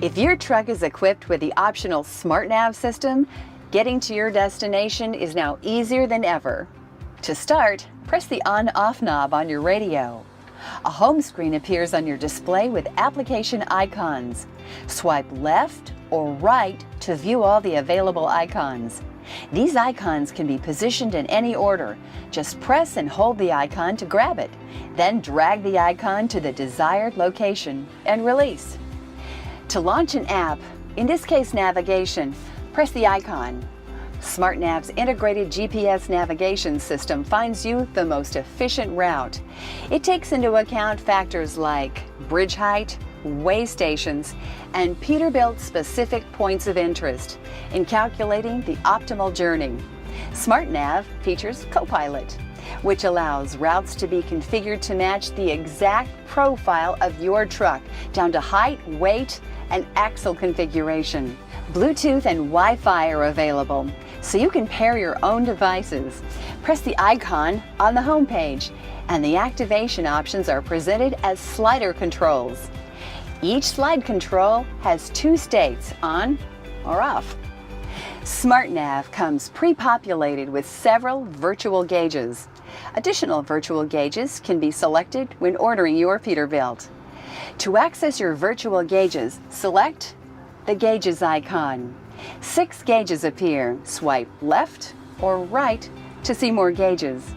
If your truck is equipped with the optional SmartNAV system, getting to your destination is now easier than ever. To start, press the on-off knob on your radio. A home screen appears on your display with application icons. Swipe left or right to view all the available icons. These icons can be positioned in any order. Just press and hold the icon to grab it. Then drag the icon to the desired location and release. To launch an app, in this case navigation, press the icon. SmartNAV's integrated GPS navigation system finds you the most efficient route. It takes into account factors like bridge height, way stations, and Peterbilt specific points of interest in calculating the optimal journey. SmartNAV features CoPilot, which allows routes to be configured to match the exact profile of your truck, down to height, weight, and axle configuration. Bluetooth and Wi-Fi are available, so you can pair your own devices. Press the icon on the home page, and the activation options are presented as slider controls. Each slide control has two states, on or off. SmartNAV comes pre-populated with several virtual gauges. Additional virtual gauges can be selected when ordering your Peterbilt. To access your virtual gauges, select the Gauges icon. 6 gauges appear. Swipe left or right to see more gauges.